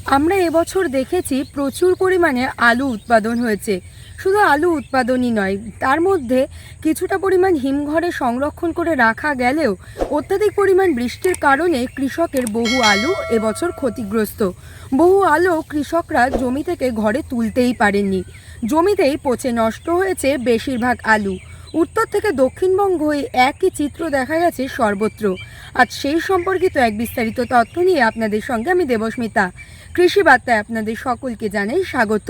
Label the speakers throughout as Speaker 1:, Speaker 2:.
Speaker 1: আমরা এবছর দেখেছি প্রচুর পরিমাণে আলু উৎপাদন হয়েছে। শুধু আলু উৎপাদনই নয়, তার মধ্যে কিছুটা পরিমাণ হিমঘরে সংরক্ষণ করে রাখা গেলেও অত্যাধিক পরিমাণ বৃষ্টির কারণে কৃষকের বহু আলু এবছর ক্ষতিগ্রস্ত। বহু আলু কৃষকরা জমি থেকে ঘরে তুলতেই পারেননি, জমিতেই পচে নষ্ট হয়েছে বেশিরভাগ আলু। উত্তর থেকে দক্ষিণবঙ্গ এই একই চিত্র দেখা গেছে সর্বত্র। আজ সেই সম্পর্কিত এক বিস্তারিত তথ্য নিয়ে আপনাদের সঙ্গে আমি দেবস্মিতা। কৃষি বার্তায় আপনাদের সকলকে জানাই স্বাগত।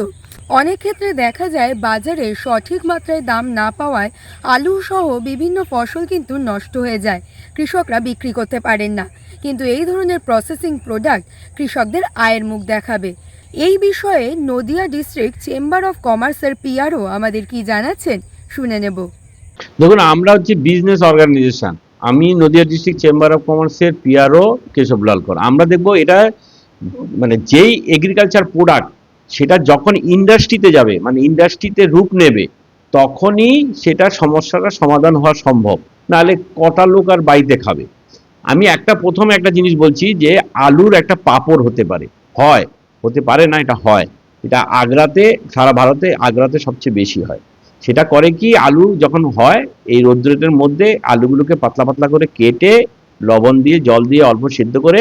Speaker 1: অনেক ক্ষেত্রে দেখা যায় বাজারে সঠিক মাত্রায় দাম না পাওয়ায় আলু সহ বিভিন্ন ফসল কিন্তু নষ্ট হয়ে যায়, কৃষকরা বিক্রি করতে পারেন না। কিন্তু এই ধরনের প্রসেসিং প্রোডাক্ট কৃষকদের আয়ের মুখ দেখাবে। এই বিষয়ে নদিয়া ডিস্ট্রিক্ট চেম্বার অফ কমার্সের পিআরও আমাদের কি জানাচ্ছেন, শুনে নেব।
Speaker 2: দেখুন, আমরা হচ্ছে বিজনেস অর্গানাইজেশন। আমি নদিয়া ডিস্ট্রিক্ট চেম্বার অফ কমার্সের পিআরও কেশবলাল কর। আমরা দেখবো এটা মানে যেই এগ্রিকালচার প্রোডাক্ট সেটা যখন ইন্ডাস্ট্রিতে যাবে, মানে ইন্ডাস্ট্রিতে রূপ নেবে, তখনই সেটা সমস্যাটা সমাধান হওয়া সম্ভব। নাহলে কটা লোক আর বাড়িতে খাবে? আমি প্রথমে একটা জিনিস বলছি যে আলুর একটা পাঁপড় হতে পারে, হয়, হতে পারে না, এটা হয়। এটা আগ্রাতে, সারা ভারতে আগ্রাতে সবচেয়ে বেশি হয়। সেটা করে কি, আলু যখন হয় এই রৌদ্রের মধ্যে আলুগুলোকে পাতলা পাতলা করে কেটে লবণ দিয়ে জল দিয়ে অল্প সিদ্ধ করে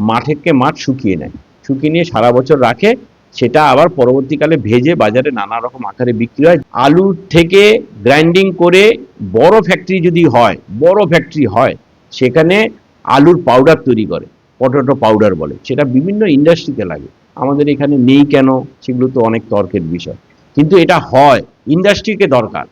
Speaker 2: মাঠেকে মাঠ শুকিয়ে নেয়, শুকিয়ে নিয়ে সারা বছর রাখে। সেটা আবার পরবর্তীকালে ভেজে বাজারে নানা রকম আকারে বিক্রি হয়। আলু থেকে গ্রাইন্ডিং করে বড় ফ্যাক্টরি যদি হয়, বড় ফ্যাক্টরি হয়, সেখানে আলুর পাউডার তৈরি করে, পটেটো পাউডার বলে, সেটা বিভিন্ন ইন্ডাস্ট্রিতে লাগে। আমাদের এখানে নেই কেন, সেগুলো তো অনেক তর্কের বিষয়, কিন্তু এটা হয়, ইন্ডাস্ট্রিকে দরকার।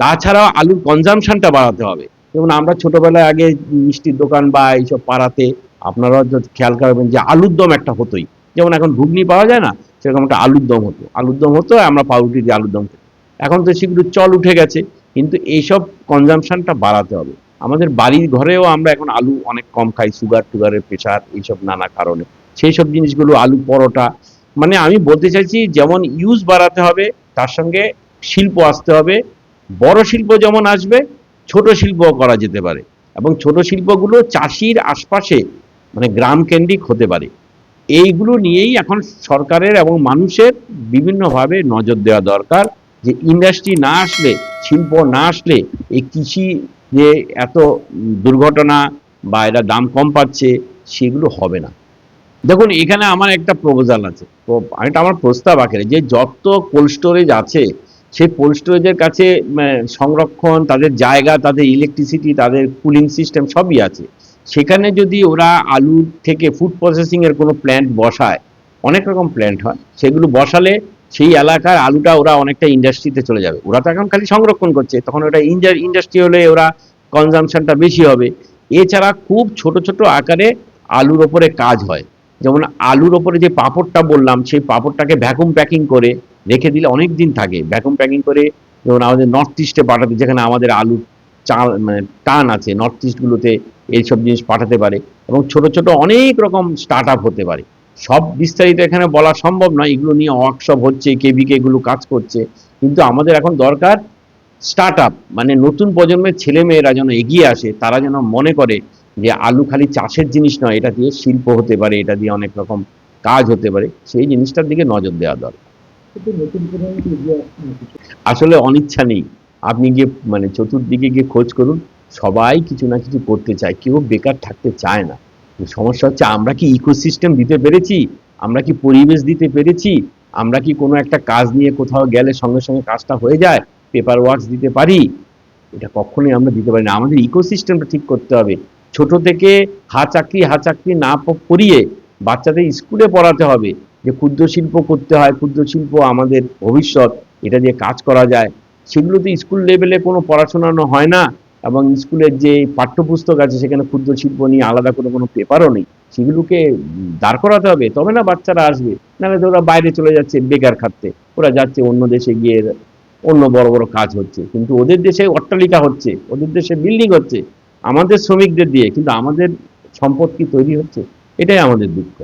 Speaker 2: তাছাড়াও আলুর কনজামশনটা বাড়াতে হবে। যেমন আমরা ছোটবেলায় আগে মিষ্টির দোকান বা এইসব পাড়াতে আপনারা যদি খেয়াল করবেন যে আলুর দম একটা হতোই। যেমন এখন ঘুগনি পাওয়া যায় না, সেরকম একটা আলুর দম হতো, আলুর দম হতো, আমরা পাউরুটি দিয়ে আলুর দম খেতাম। এখন তো সেগুলো চল উঠে গেছে, কিন্তু এইসব কনজামশনটা বাড়াতে হবে। আমাদের বাড়ির ঘরেও আমরা এখন আলু অনেক কম খাই, সুগার টুগারের প্রেশার এইসব নানা কারণে। সেই সব জিনিসগুলো, আলু পরোটা, মানে আমি বলতে চাইছি যেমন ইউজ বাড়াতে হবে, তার সঙ্গে শিল্প আসতে হবে। বড় শিল্প যেমন আসবে, ছোট শিল্পও করা যেতে পারে, এবং ছোট শিল্পগুলো চাষির আশপাশে, মানে গ্রাম কেন্দ্রিক হতে পারে। এইগুলো নিয়েই এখন সরকারের এবং মানুষের বিভিন্নভাবে নজর দেওয়া দরকার, যে ইন্ডাস্ট্রি না আসলে, শিল্প না আসলে এই কৃষি যে এত দুর্ঘটনা বা এরা দাম কম পাচ্ছে, সেগুলো হবে না। দেখুন, এখানে আমার একটা প্রপোজাল আছে, তো এটা আমার প্রস্তাব আকারে, যে যত কোল্ড স্টোরেজ আছে, সেই কোল্ড স্টোরেজের কাছে সংরক্ষণ, তাদের জায়গা, তাদের ইলেকট্রিসিটি, তাদের কুলিং সিস্টেম সবই আছে। সেখানে যদি ওরা আলু থেকে ফুড প্রসেসিং এর কোনো প্ল্যান্ট বসায়, অনেক রকম প্ল্যান্ট হয়, সেগুলো বসালে সেই এলাকার আলুটা ওরা অনেকটা ইন্ডাস্ট্রিতে চলে যাবে। ওরা তো এখন খালি সংরক্ষণ করছে, তখন ওটা ইন্ডাস্ট্রি হলে ওরা কনজামশনটা বেশি হবে। এছাড়া খুব ছোট ছোট আকারে আলুর ওপরে কাজ হয়। যেমন আলুর ওপরে যে পাঁপড়টা বললাম, সেই পাঁপড়টাকে ভ্যাকুম প্যাকিং করে রেখে দিলে অনেক দিন থাকে। ভ্যাকুম প্যাকিং করে যেমন আমাদের নর্থ ইস্টে পাঠাতে, যেখানে আমাদের আলুর মানে টান আছে, নর্থ ইস্টগুলোতে এইসব জিনিস পাঠাতে পারে। এবং ছোট ছোট অনেক রকম স্টার্ট আপ হতে পারে। সব বিস্তারিত এখানে বলা সম্ভব নয়, এগুলো নিয়ে ওয়ার্কশপ হচ্ছে, কেভিকে এগুলো কাজ করছে। কিন্তু আমাদের এখন দরকার স্টার্ট আপ, মানে নতুন প্রজন্মের ছেলে মেয়েরা যেন এগিয়ে আসে, তারা যেন মনে করে যে আলু খালি চাষের জিনিস নয়, এটা দিয়ে শিল্প হতে পারে, এটা দিয়ে অনেক রকম কাজ হতে পারে, সেই জিনিসটার দিকে নজর দেওয়া দরকার। আসলে অনিচ্ছা নেই। আপনি গিয়ে মানে চতুর্দিকে গিয়ে খোঁজ করুন, সবাই কিছু না কিছু করতে চায়, কেউ বেকার থাকতে চায় না। সমস্যা হচ্ছে আমরা কি ইকোসিস্টেম দিতে পেরেছি, আমরা কি পরিবেশ দিতে পেরেছি, আমরা কি কোনো একটা কাজ নিয়ে কোথাও গেলে সঙ্গে সঙ্গে কাজটা হয়ে যায়, পেপার ওয়ার্কস দিতে পারি? এটা কখনোই আমরা দিতে পারি না। আমাদের ইকোসিস্টেমটা ঠিক করতে হবে। ছোট থেকে হা চাকরি না করিয়ে বাচ্চাদের স্কুলে পড়াতে হবে যে ক্ষুদ্র শিল্প করতে হয়, ক্ষুদ্র শিল্প আমাদের ভবিষ্যৎ, এটা দিয়ে কাজ করা যায়। সেগুলো তো স্কুল লেভেলে কোনো পড়াশোনানো হয় না, এবং স্কুলের যে পাঠ্যপুস্তক আছে সেখানে ক্ষুদ্র শিল্প নিয়ে আলাদা কোনো পেপারও নেই। সেগুলোকে দাঁড় করাতে হবে, তবে না বাচ্চারা আসবে। নাহলে তো ওরা বাইরে চলে যাচ্ছে বেকার খাটতে, ওরা যাচ্ছে অন্য দেশে গিয়ে অন্য বড় বড় কাজ হচ্ছে, কিন্তু ওদের দেশে অট্টালিকা হচ্ছে, ওদের দেশে বিল্ডিং হচ্ছে আমাদের শ্রমিকদের দিয়ে, কিন্তু আমাদের সম্পদ কি তৈরি হচ্ছে? এটাই আমাদের দুঃখ।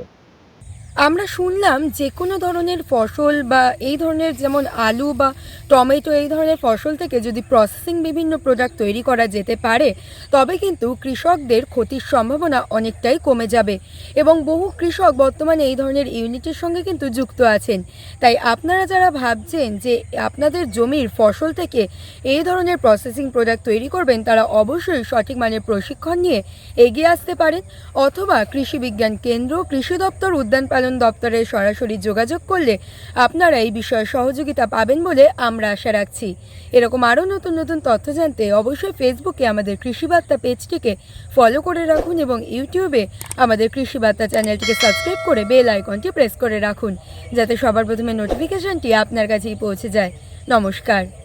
Speaker 1: আমরা শুনলাম যে কোনো ধরনের ফসল বা এই ধরনের যেমন আলু বা টমেটো এই ধরনের ফসল থেকে যদি প্রসেসিং বিভিন্ন প্রোডাক্ট তৈরি করা যেতে পারে তবে কিন্তু কৃষকদের ক্ষতির সম্ভাবনা অনেকটাই কমে যাবে এবং বহু কৃষক বর্তমানে এই ধরনের ইউনিটের সঙ্গে কিন্তু যুক্ত আছেন। তাই আপনারা যারা ভাবছেন যে আপনাদের জমির ফসল থেকে এই ধরনের প্রসেসিং প্রোডাক্ট তৈরি করবেন তারা অবশ্যই সঠিক মানের প্রশিক্ষণ নিয়ে এগিয়ে আসতে পারেন, অথবা কৃষি বিজ্ঞান কেন্দ্র, কৃষি দপ্তর, উদ্যান পালন দপ্তরে সরাসরি যোগাযোগ করলে আপনারা এই বিষয়ে সহযোগিতা পাবেন বলে আমরা আশা রাখছি। এরকম আরও নতুন নতুন তথ্য জানতে অবশ্যই ফেসবুকে আমাদের কৃষি বার্তা পেজটিকে ফলো করে রাখুন এবং ইউটিউবে আমাদের কৃষি বার্তা চ্যানেলটিকে সাবস্ক্রাইব করে বেল আইকনটি প্রেস করে রাখুন যাতে সবার প্রথমে নোটিফিকেশনটি আপনার কাছেই পৌঁছে যায়। নমস্কার।